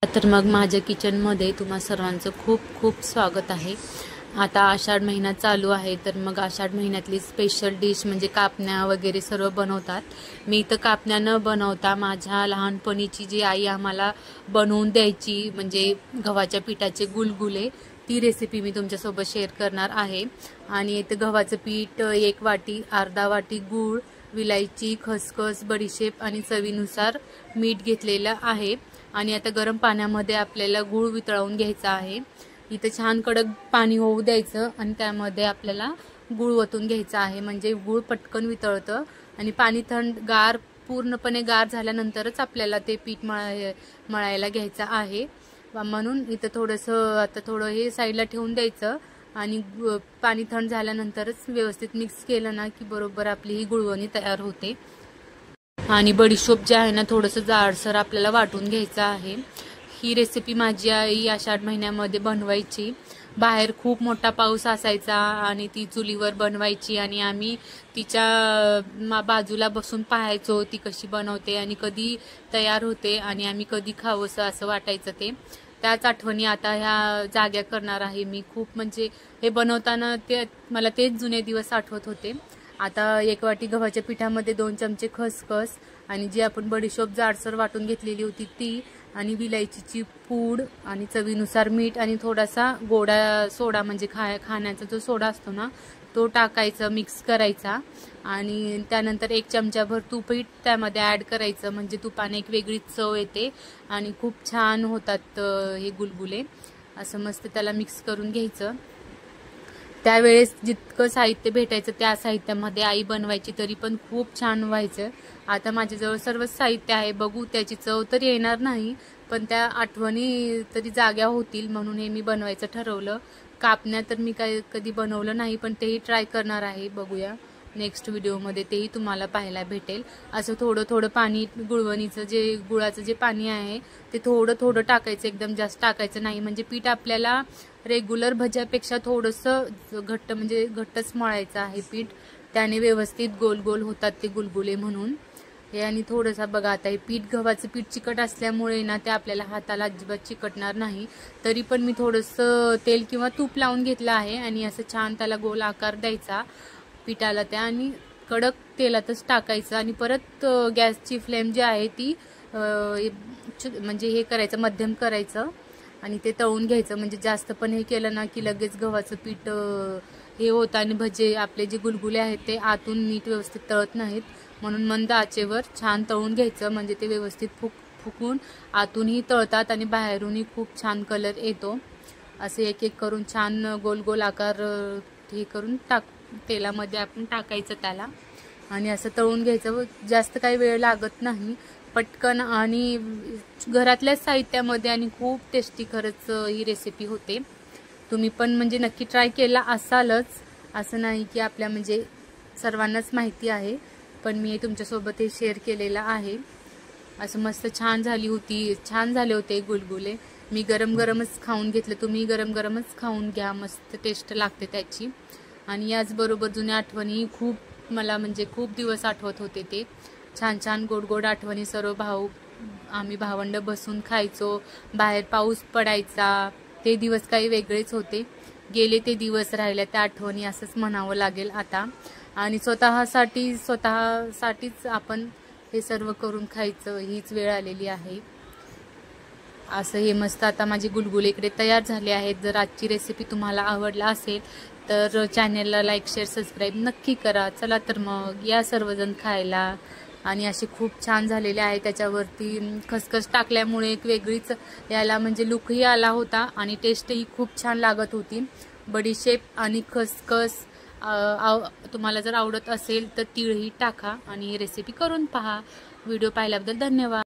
तर मग माझ्या किचनमध्ये तुम्हा सर्वांचं खूप खूप स्वागत आहे। आता आषाढ महिना चालू आहे, तर मग आषाढ महिन्यातली स्पेशल डिश म्हणजे कापण्या वगैरे सर्व बनवतात। मी तर कापण्या न बनवता माझ्या लहानपणीची जी आई आम्हाला बनवून द्यायची म्हणजे गव्हाच्या पिठाचे गुलगुले, ती रेसिपी मी तुमच्यासोबत शेअर करणार आहे। आणि इथे गव्हाचं पीठ 1 वाटी, अर्धा वाटी गूळ, विलायची, खसखस, बडीशेप आणि चवीनुसार मीठ घेतलेलं आहे। आणि आता गरम पाण्यामध्ये आपल्याला गूळ वितळवून घ्यायचा आहे। इथे छान कडक पाणी होऊ द्यायचं आणि त्यामध्ये आपल्याला गूळ ओतून घ्यायचा आहे, म्हणजे गूळ पटकन वितळतं। आणि पाणी गार पूर्णपणे गार झाल्यानंतरच आपल्याला ते पीठ मळायला घ्यायचं आहे। म्हणून इथं थोडंसं आता थोडं हे साईडला ठेवून द्यायचं आणि पाणी थंड झाल्यानंतरच व्यवस्थित मिक्स केलं ना की बरोबर आपली ही गुळवणी तयार होते। आणि बडीशोप जे आहे ना थोडंसं जाडसर आपल्याला वाटून घ्यायचं आहे। ही रेसिपी माझी आई आषाढ महिन्यामध्ये बनवायची। बाहेर खूप मोठा पाऊस असायचा आणि ती चुलीवर बनवायची आणि आम्ही तिच्या बाजूला बसून पाहायचो ती कशी बनवते आणि कधी तयार होते आणि आम्ही कधी खावंसं असं वाटायचं ते। त्याच आठवणी आता ह्या जाग्या करणार आहे मी। खूप म्हणजे हे बनवताना मला तेच जुने दिवस आठवत होते। आता 1 वाटी गव्हाच्या पिठामध्ये 2 चमचे खसखस आणि जी आपण बडीशोप जाडसर वाटून घेतलेली होती ती, आणि विलायचीची पूड आणि चवीनुसार मीठ आणि थोडासा गोडा सोडा म्हणजे खाण्याचा जो सोडा असतो ना तो टाकायचा, मिक्स करायचा। आणि त्यानंतर 1 चमचाभर तूपही त्यामध्ये ॲड करायचं, म्हणजे तुपाने एक वेगळीच चव येते आणि खूप छान होतात हे गुलगुले। असं मस्त त्याला मिक्स करून घ्यायचं। त्यावेळेस जितकं साहित्य भेटायचं त्या साहित्यामध्ये आई बनवायची, तरी पण खूप छान व्हायचं। आता माझ्याजवळ सर्वच साहित्य आहे, बघू त्याची चव तर येणार नाही पण त्या आठवणी तरी जाग्या होतील, म्हणून हे मी बनवायचं ठरवलं। कापण्या तर मी कधी बनवलं नाही, पण तेही ट्राय करणार आहे। बघूया नेक्स्ट व्हिडिओमध्ये तेही तुम्हाला पाहायला भेटेल। असं थोडं थोडं पाणी, गुळवणीचं जे गुळाचं जे पाणी आहे ते थोडं थोडं टाकायचं, एकदम जास्त टाकायचं नाही, म्हणजे पीठ आपल्याला रेग्युलर भज्यापेक्षा थोडंसं घट्ट म्हणजे घट्टच मळायचं आहे पीठ, त्याने व्यवस्थित गोल गोल होतात ते गुलगुले म्हणून हे। आणि थोडंसं बघा आता हे पीठ, गव्हाचं पीठ चिकट असल्यामुळे ना ते आपल्याला हाताला अजिबात चिकटणार नाही, तरी पण मी थोडंसं तेल किंवा तूप लावून घेतलं आहे आणि असं छान त्याला गोल आकार द्यायचा पिठाला त्या, आणि कडक तेलातच टाकायचं आणि परत गॅसची फ्लेम जी आहे ती म्हणजे हे करायचं, मध्यम करायचं आणि ते तळून घ्यायचं। म्हणजे जास्त पण हे केलं ना की लगेच गव्हाचं पीठ हे होतं आणि भजे आपले जे गुलगुले आहेत ते आतून नीट व्यवस्थित तळत नाहीत, म्हणून मंद आचेवर छान तळून घ्यायचं, म्हणजे ते व्यवस्थित फुकून आतूनही तळतात आणि बाहेरूनही खूप छान कलर येतो। असे एक एक करून छान गोल गोल आकार हे करून तेलामध्ये आपण टाकायचं त्याला आणि असं तळून घ्यायचं। जास्त काही वेळ लागत नाही, पटकन आणि घरातल्याच साहित्यामध्ये आणि खूप टेस्टी खरंच ही रेसिपी होते। तुम्ही पण म्हणजे नक्की ट्राय केला असालच, असं नाही की आपल्या म्हणजे सर्वांनाच माहिती आहे, पण मी तुमच्यासोबत हे शेअर केलेलं आहे। असं मस्त छान झाले होते गुलगुले। मी गरम गरमच खाऊन घेतलं, तुम्ही गरम गरमच खाऊन घ्या, मस्त टेस्ट लागते त्याची। आणि याचबरोबर जुन्या आठवणी खूप मला म्हणजे खूप दिवस आठवत होते ते छान छान गोड गोड आठवणी। सर्व आम्ही भावंड बसून खायचो, बाहेर पाऊस पडायचा, ते दिवस काही वेगळेच होते। गेले ते दिवस, राहिल्या त्या आठवणी असंच म्हणावं लागेल आता। आणि स्वतःसाठीच आपण हे सर्व करून खायचं, हीच वेळ आलेली आहे। असं हे मस्त आता माझे गुलगुले इकडे तयार झाले आहेत। जर आजची रेसिपी तुम्हाला आवडला असेल तर चॅनलला लाईक, शेअर, सबस्क्राईब नक्की करा। चला तर मग या सर्वजण खायला। आणि असे खूप छान झालेले आहे, त्याच्यावरती खसखस टाकल्यामुळे एक वेगळीच याला म्हणजे लुकही आला होता आणि टेस्टही खूप छान लागत होती। बडीशेप आणि खसखस तुम्हाला जर आवडत असेल तर तीळही टाका आणि ही रेसिपी करून पहा। व्हिडिओ पाहिल्याबद्दल धन्यवाद।